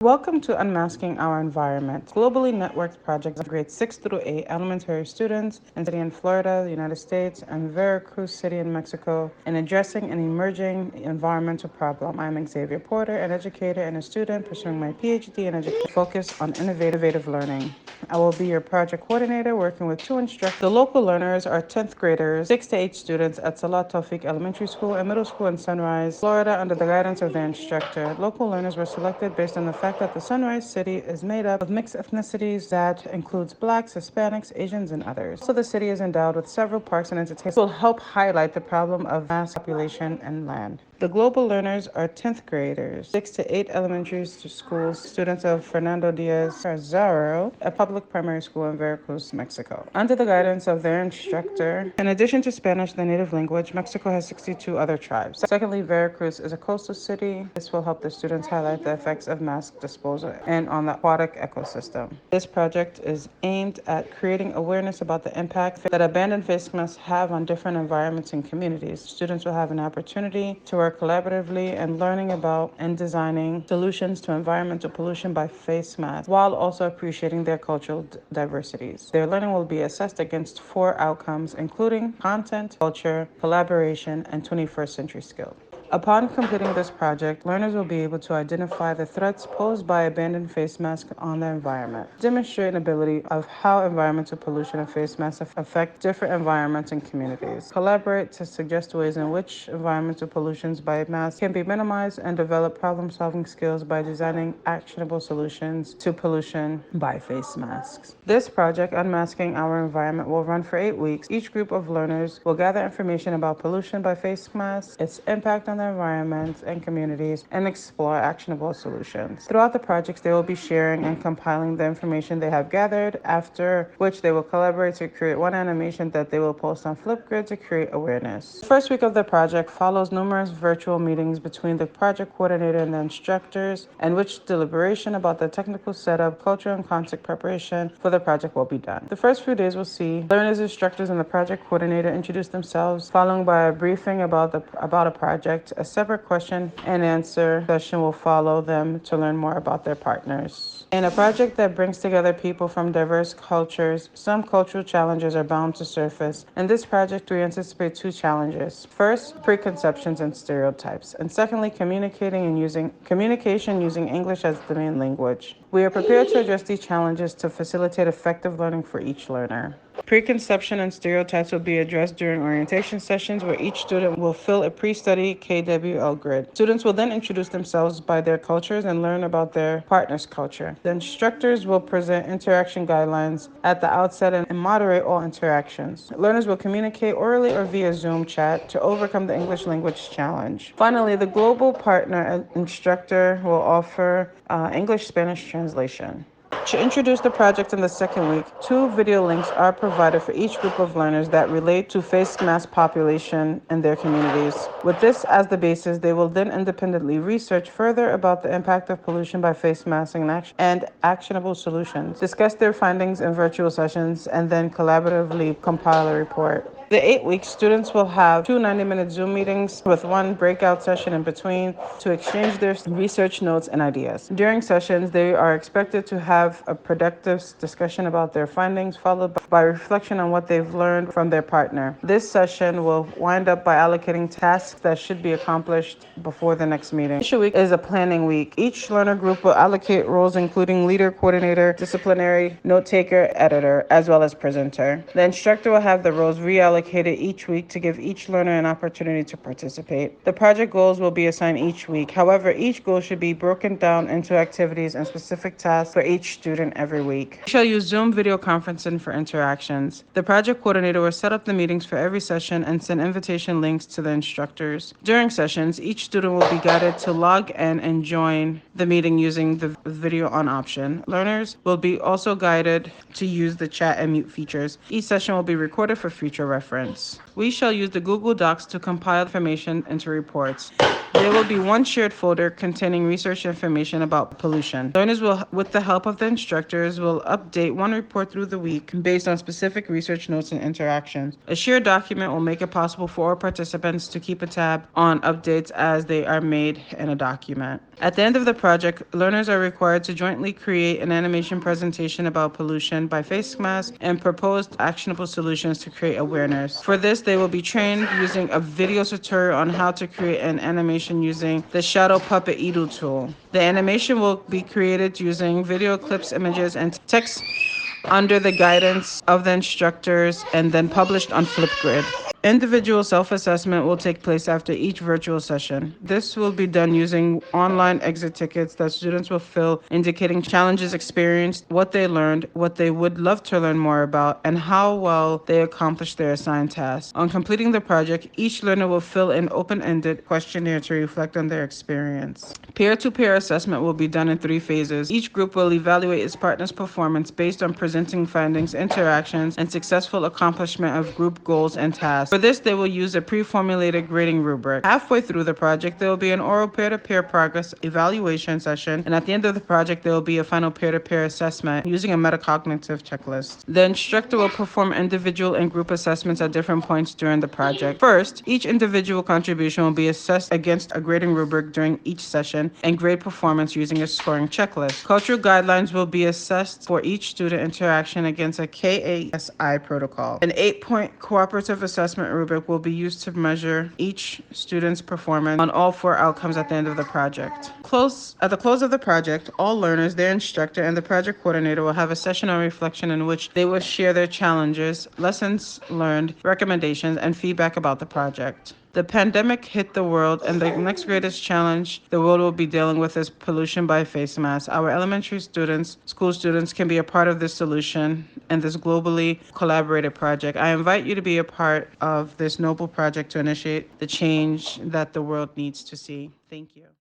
Welcome to Unmasking Our Environment, globally networked project of grades 6 through 8 elementary students in Florida, United States, and Veracruz City in Mexico in addressing an emerging environmental problem. I'm Xavier Porter, an educator and a student pursuing my PhD in education focused on innovative learning. I will be your project coordinator working with two instructors. The local learners are 10th graders, 6 to 8 students at Salah Tawfiq Elementary School and Middle School in Sunrise, Florida under the guidance of their instructor. Local learners were selected based on the fact that the Sunrise City is made up of mixed ethnicities that includes blacks, Hispanics, Asians, and others. So the city is endowed with several parks and entertainment that will help highlight the problem of mass population and land. The global learners are 10th graders, 6 to 8 elementary schools, students of Fernando Diaz Zaro, a public primary school in Veracruz, Mexico. Under the guidance of their instructor, in addition to Spanish, the native language, Mexico has 62 other tribes. Secondly, Veracruz is a coastal city. This will help the students highlight the effects of mass disposal and on the aquatic ecosystem. This project is aimed at creating awareness about the impact that abandoned face masks have on different environments and communities. Students will have an opportunity to work collaboratively and learning about and designing solutions to environmental pollution by face masks, while also appreciating their cultural diversities. Their learning will be assessed against 4 outcomes, including content, culture, collaboration, and 21st century skills. Upon completing this project, learners will be able to identify the threats posed by abandoned face masks on the environment, demonstrate an ability of how environmental pollution and face masks affect different environments and communities, collaborate to suggest ways in which environmental pollutions by masks can be minimized, and develop problem-solving skills by designing actionable solutions to pollution by face masks. This project, Unmasking Our Environment, will run for 8 weeks. Each group of learners will gather information about pollution by face masks, its impact on the environment and communities, and explore actionable solutions. Throughout the projects, they will be sharing and compiling the information they have gathered, after which they will collaborate to create one animation that they will post on Flipgrid to create awareness. The first week of the project follows numerous virtual meetings between the project coordinator and the instructors, in which deliberation about the technical setup, culture, and concept preparation for the project will be done. The first few days will see learners, instructors, and the project coordinator introduce themselves, followed by a briefing about a project. A separate question and answer session will follow them to learn more about their partners. In a project that brings together people from diverse cultures, some cultural challenges are bound to surface. In this project, we anticipate 2 challenges. First, preconceptions and stereotypes, and secondly, communication using English as the main language. We are prepared to address these challenges to facilitate effective learning for each learner. Preconception and stereotypes will be addressed during orientation sessions, where each student will fill a pre-study KWL grid. Students will then introduce themselves by their cultures and learn about their partner's culture. The instructors will present interaction guidelines at the outset and moderate all interactions. Learners will communicate orally or via Zoom chat to overcome the English language challenge. Finally, the global partner instructor will offer English-Spanish translation. To introduce the project in the second week, 2 video links are provided for each group of learners that relate to face mask population in their communities. With this as the basis, they will then independently research further about the impact of pollution by face masks and actionable solutions, discuss their findings in virtual sessions, and then collaboratively compile a report. The 8 weeks, students will have 2 90-minute Zoom meetings with 1 breakout session in between to exchange their research notes and ideas. During sessions, they are expected to have a productive discussion about their findings, followed by reflection on what they've learned from their partner. This session will wind up by allocating tasks that should be accomplished before the next meeting. Each week is a planning week. Each learner group will allocate roles including leader, coordinator, disciplinary, note taker, editor, as well as presenter. The instructor will have the roles reallocated each week to give each learner an opportunity to participate. The project goals will be assigned each week. However, each goal should be broken down into activities and specific tasks for each student every week. We shall use Zoom video conferencing for interactions. The project coordinator will set up the meetings for every session and send invitation links to the instructors. During sessions, each student will be guided to log in and join the meeting using the video on option. Learners will be also guided to use the chat and mute features. Each session will be recorded for future reference. We shall use the Google Docs to compile information into reports. There will be one shared folder containing research information about pollution. Learners will, with the help of the instructors, will update one report through the week based on specific research notes and interactions. A shared document will make it possible for all participants to keep a tab on updates as they are made in a document. At the end of the project, learners are required to jointly create an animation presentation about pollution by face mask and proposed actionable solutions to create awareness. For this, they will be trained using a video tutorial on how to create an animation using the Shadow Puppet Edu tool. The animation will be created using video clips, images, and text under the guidance of the instructors and then published on Flipgrid. Individual self-assessment will take place after each virtual session. This will be done using online exit tickets that students will fill, indicating challenges experienced, what they learned, what they would love to learn more about, and how well they accomplished their assigned tasks. On completing the project, each learner will fill an open-ended questionnaire to reflect on their experience. Peer-to-peer assessment will be done in 3 phases. Each group will evaluate its partner's performance based on presenting findings, interactions, and successful accomplishment of group goals and tasks. For this, they will use a pre-formulated grading rubric. Halfway through the project, there will be an oral peer-to-peer progress evaluation session, and at the end of the project, there will be a final peer-to-peer assessment using a metacognitive checklist. The instructor will perform individual and group assessments at different points during the project. First, each individual contribution will be assessed against a grading rubric during each session and grade performance using a scoring checklist. Cultural guidelines will be assessed for each student interaction against a KASI protocol. An 8-point cooperative assessment rubric will be used to measure each student's performance on all 4 outcomes at the end of the project. At the close of the project, all learners, their instructor, and the project coordinator will have a session on reflection in which they will share their challenges, lessons learned, recommendations, and feedback about the project. The pandemic hit the world, and the next greatest challenge the world will be dealing with is pollution by face masks. Our elementary students, school students, can be a part of this solution and this globally collaborated project. I invite you to be a part of this noble project to initiate the change that the world needs to see. Thank you.